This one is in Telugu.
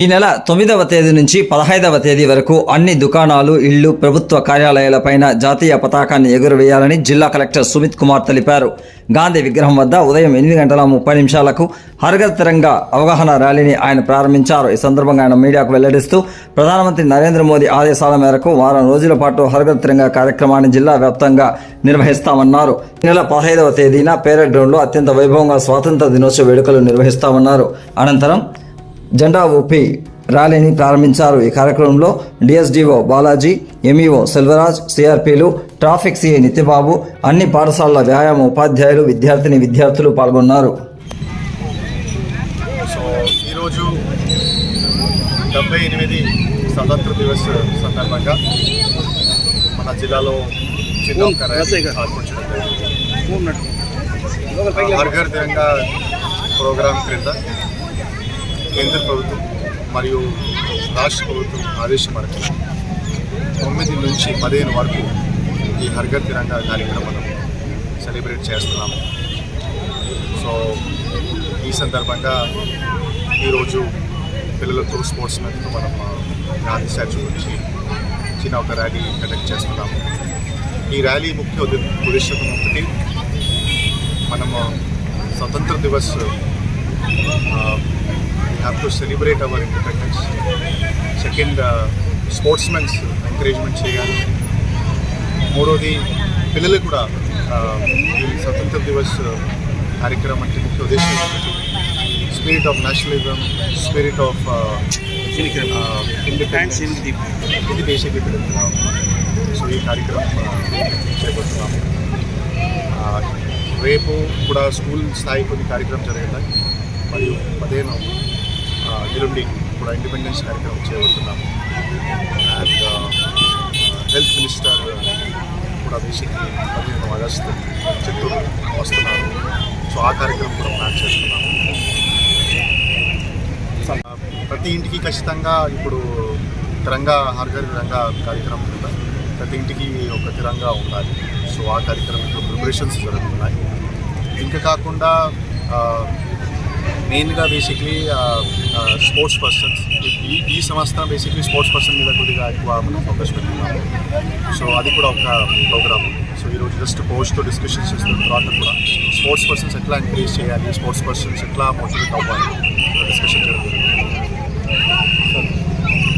ఈ నెల 9వ తేదీ నుంచి 15వ తేదీ వరకు అన్ని దుకాణాలు, ఇళ్లు, ప్రభుత్వ కార్యాలయాలపైన జాతీయ పతాకాన్ని ఎగురవేయాలని జిల్లా కలెక్టర్ సుమిత్ కుమార్ తెలిపారు. గాంధీ విగ్రహం వద్ద ఉదయం 8:30 హర్ఘర్ తిరంగా అవగాహన ర్యాలీని ఆయన ప్రారంభించారు. ఈ సందర్భంగా ఆయన మీడియాకు వెల్లడిస్తూ ప్రధానమంత్రి నరేంద్ర మోదీ ఆదేశాల మేరకు వారం రోజుల పాటు హర్ఘర్ తిరంగా కార్యక్రమాన్ని జిల్లా వ్యాప్తంగా నిర్వహిస్తామన్నారు. ఈ నెల 15వ తేదీన పేరెడ్ గ్రౌండ్లో అత్యంత వైభవంగా స్వాతంత్ర దినోత్సవ వేడుకలు నిర్వహిస్తామన్నారు. అనంతరం జెండా ఊపి ర్యాలీని ప్రారంభించారు. ఈ కార్యక్రమంలో డిఎస్డిఓ బాలాజీ, ఎంఈఓ సెల్వరాజ్, సిఆర్పీలు, ట్రాఫిక్ సిఐ నిత్యబాబు, అన్ని పాఠశాలల వ్యాయామ ఉపాధ్యాయులు, విద్యార్థులు పాల్గొన్నారు. ఈరోజు 78 స్వతంత్ర దివస్ సందర్భంగా మన జిల్లాలో చిన్న ఒక ర్యాలీ ఆర్పించడం జరిగింది. హర్ ఘర్ తిరంగా ప్రోగ్రాం క్రింద కేంద్ర ప్రభుత్వం మరియు రాష్ట్ర ప్రభుత్వం ఆదేశం మేరకు 9 నుంచి 15 వరకు ఈ హర్ ఘర్ తిరంగా కార్యక్రమం మనం సెలబ్రేట్ చేస్తున్నాము. సో ఈ సందర్భంగా ఈరోజు పిల్లలతో స్పోర్ట్స్ మెన్తో మనం గాంధీ స్టాచ్యూ నుంచి చిన్న ఒక ర్యాలీ కండక్ట్ చేస్తున్నాము. ఈ ర్యాలీ ముఖ్య ఉద్దేశం ఒకటి, మనము స్వతంత్ర Divas have to celebrate our independence. Second, sportsmen's encouragement చేయాలి. మూడోది పిల్లలు కూడా ఈ స్వతంత్ర దివస్ కార్యక్రమం అంటే ముఖ్య ఉద్దేశం spirit of nationalism, spirit of independence ఇది బేసిక్లీ పెడుతున్నాం. సో ఈ కార్యక్రమం చేపడుతున్నాము. రేపు కూడా స్కూల్ స్థాయి కొన్ని కార్యక్రమం జరుగుతాయి. మరియు 15 ఎల్లుండి కూడా ఇండిపెండెన్స్ కార్యక్రమం చేయబోతున్నాము. అండ్ హెల్త్ మినిస్టర్ కూడా బేసిక్లీ 15 ఆగస్టు చిత్తూరు వస్తున్నారు. సో ఆ కార్యక్రమం కూడా ప్లాన్ చేస్తున్నాము. ప్రతి ఇంటికి ఖచ్చితంగా ఇప్పుడు తిరంగా హర్ ఘర్ తిరంగా కార్యక్రమం కింద ప్రతి ఇంటికి ఒక తిరంగా ఉండాలి. సో ఆ కార్యక్రమం ఇప్పుడు ప్రిపరేషన్స్ జరుగుతున్నాయి. ఇంకా కాకుండా మెయిన్గా బేసిక్లీ స్పోర్ట్స్ పర్సన్స్ ఈ సంవత్సరం బేసిక్లీ స్పోర్ట్స్ పర్సన్ మీద కొద్దిగా ఎక్కువ మనం ఫోకస్ పెడుతున్నాము. సో అది కూడా ఒక ప్రోగ్రామ్. సో ఈరోజు జస్ట్ పోస్ట్తో డిస్కషన్స్ చేస్తున్న తర్వాత కూడా స్పోర్ట్స్ పర్సన్స్ ఎట్లా ఎంకరేజ్ చేయాలి, స్పోర్ట్స్ పర్సన్స్ ఎట్లా మోటివేట్ అవ్వాలి డిస్కషన్ జరుగుతుంది.